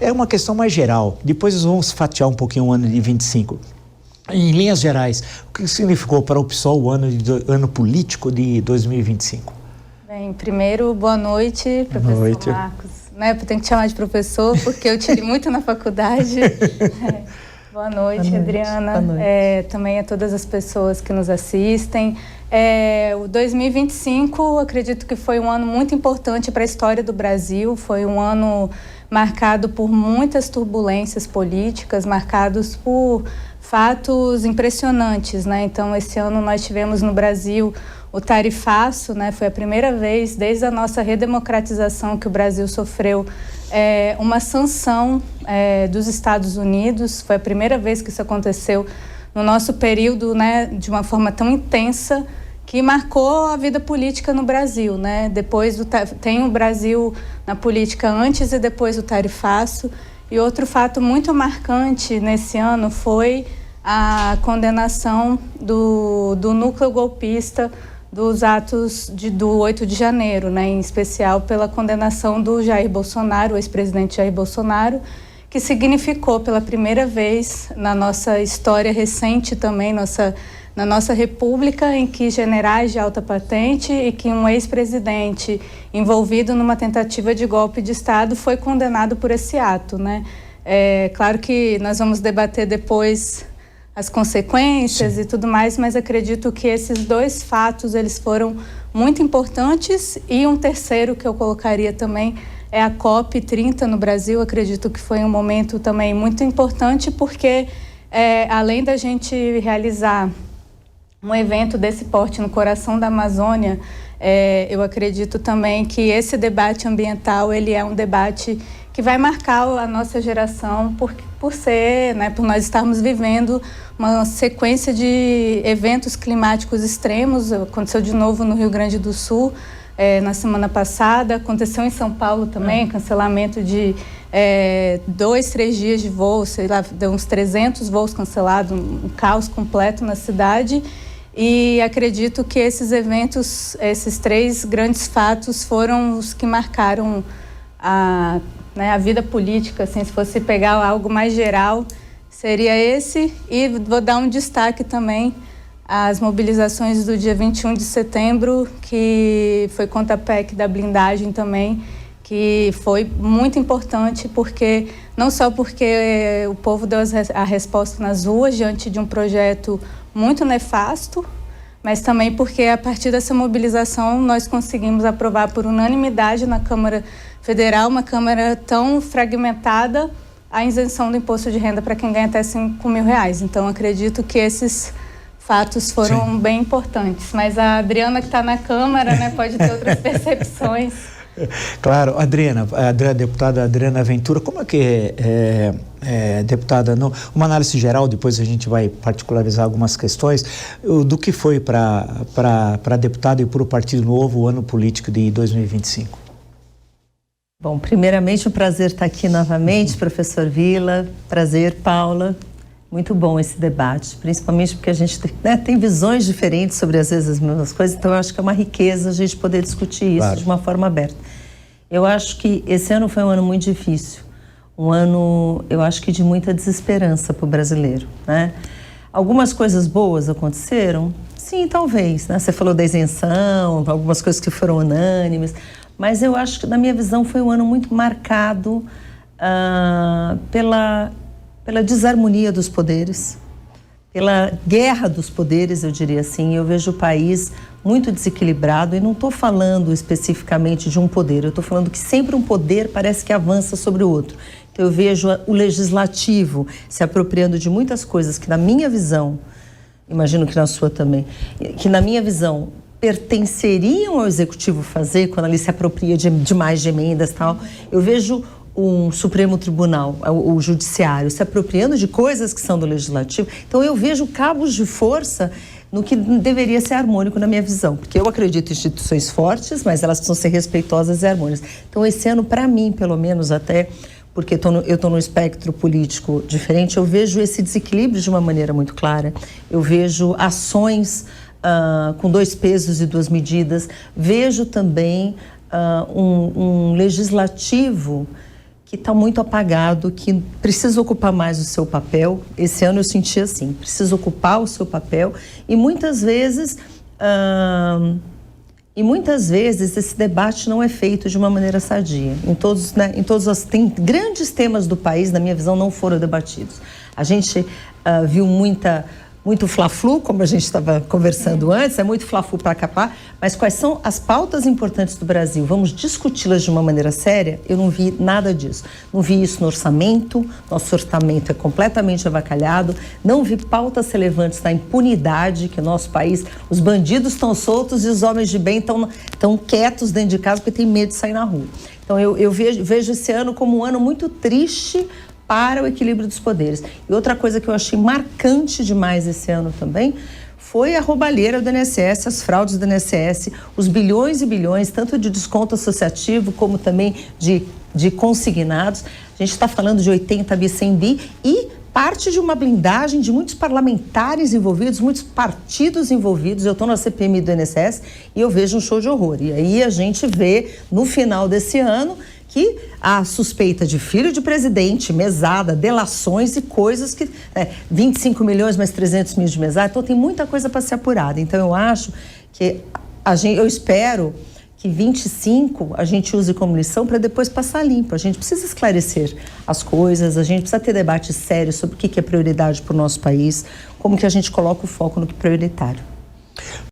É uma questão mais geral. Depois vamos fatiar um pouquinho o ano de 25. Em linhas gerais, o que significou para o PSOL o ano político de 2025? Bem, primeiro, boa noite, professor Marcos. Né, eu tenho que te chamar de professor, porque eu tive muito na faculdade. Boa noite, Adriana. Boa noite. Também a todas as pessoas que nos assistem. O 2025, acredito que foi um ano muito importante para a história do Brasil. Foi um ano marcado por muitas turbulências políticas, marcados por fatos impressionantes, né? Então, esse ano nós tivemos no Brasil o tarifaço, né? Foi a primeira vez desde a nossa redemocratização que o Brasil sofreu uma sanção dos Estados Unidos. Foi a primeira vez que isso aconteceu no nosso período, né? De uma forma tão intensa que marcou a vida política no Brasil, né? Depois tem o Brasil na política antes e depois do tarifaço. E outro fato muito marcante nesse ano foi a condenação do núcleo golpista dos atos do 8 de janeiro, né? Em especial pela condenação do Jair Bolsonaro, o ex-presidente Jair Bolsonaro, que significou pela primeira vez na nossa história recente também, na nossa república, em que generais de alta patente e que um ex-presidente envolvido numa tentativa de golpe de Estado foi condenado por esse ato, né? Claro que nós vamos debater depois as consequências e tudo mais, mas acredito que esses dois fatos, eles foram muito importantes. E um terceiro que eu colocaria também é a COP30 no Brasil. Acredito que foi um momento também muito importante, porque além da gente realizar um evento desse porte no coração da Amazônia, eu acredito também que esse debate ambiental, ele é um debate que vai marcar a nossa geração por ser, né, por nós estarmos vivendo uma sequência de eventos climáticos extremos. Aconteceu de novo no Rio Grande do Sul na semana passada, aconteceu em São Paulo também, cancelamento de 2, 3 dias de voo, sei lá, deu uns 300 voos cancelados, um caos completo na cidade. E acredito que esses eventos, esses 3 grandes fatos foram os que marcaram a vida política. Assim, se fosse pegar algo mais geral, seria esse. E vou dar um destaque também às mobilizações do dia 21 de setembro, que foi contra a PEC da blindagem também, que foi muito importante, porque não só porque o povo deu a resposta nas ruas diante de um projeto muito nefasto, mas também porque a partir dessa mobilização nós conseguimos aprovar por unanimidade na Câmara Federal, uma Câmara tão fragmentada, a isenção do imposto de renda para quem ganha até R$5.000. Então, acredito que esses fatos foram bem importantes. Mas a Adriana, que está na Câmara, né, pode ter outras percepções. Claro, Adriana, deputada Adriana Ventura, como é que deputada, uma análise geral, depois a gente vai particularizar algumas questões, do que foi para a deputada e para o Partido Novo o ano político de 2025? Bom, primeiramente um prazer estar aqui novamente, professor Vila, prazer, Paula. Muito bom esse debate, principalmente porque a gente tem visões diferentes sobre, às vezes, as mesmas coisas, então eu acho que é uma riqueza a gente poder discutir isso, claro, de uma forma aberta. Eu acho que esse ano foi um ano muito difícil, um ano, eu acho que de muita desesperança para o brasileiro, né? Algumas coisas boas aconteceram? Sim, talvez, né? Você falou da isenção, algumas coisas que foram unânimes, mas eu acho que, na minha visão, foi um ano muito marcado pela desarmonia dos poderes, pela guerra dos poderes, eu diria assim. Eu vejo o país muito desequilibrado, e não estou falando especificamente de um poder, eu estou falando que sempre um poder parece que avança sobre o outro. Então eu vejo o legislativo se apropriando de muitas coisas que, na minha visão, imagino que na sua também, que na minha visão pertenceriam ao executivo fazer, quando ele se apropria de mais de emendas e tal. Eu vejo um Supremo Tribunal, o Judiciário, se apropriando de coisas que são do Legislativo. Então eu vejo cabos de força no que deveria ser harmônico, na minha visão, porque eu acredito em instituições fortes, mas elas precisam ser respeitosas e harmônicas. Então esse ano, para mim, pelo menos, até porque eu estou num espectro político diferente, eu vejo esse desequilíbrio de uma maneira muito clara. Eu vejo ações com 2 pesos e 2 medidas. Vejo também um legislativo que está muito apagado, que precisa ocupar mais o seu papel. Esse ano eu senti assim, precisa ocupar o seu papel e muitas vezes esse debate não é feito de uma maneira sadia. Tem grandes temas do país, na minha visão, não foram debatidos. A gente viu muito fla-flu, como a gente estava conversando antes, é muito fla-flu para capar, mas quais são as pautas importantes do Brasil? Vamos discuti-las de uma maneira séria? Eu não vi nada disso. Não vi isso no orçamento, nosso orçamento é completamente avacalhado, não vi pautas relevantes da impunidade, que no nosso país os bandidos estão soltos e os homens de bem estão quietos dentro de casa porque tem medo de sair na rua. Então eu vejo esse ano como um ano muito triste para o equilíbrio dos poderes. E outra coisa que eu achei marcante demais esse ano também foi a roubalheira do INSS, as fraudes do INSS, os bilhões e bilhões, tanto de desconto associativo como também de consignados. A gente está falando de 80 bi, 100 bi e parte de uma blindagem de muitos parlamentares envolvidos, muitos partidos envolvidos. Eu estou na CPMI do INSS e eu vejo um show de horror. E aí a gente vê, no final desse ano, que a suspeita de filho de presidente, mesada, delações e coisas que... 25 milhões mais 300 mil de mesada, então tem muita coisa para ser apurada. Então eu acho que eu espero que 25 a gente use como lição para depois passar limpo. A gente precisa esclarecer as coisas, a gente precisa ter debate sério sobre o que é prioridade para o nosso país, como que a gente coloca o foco no que é prioritário.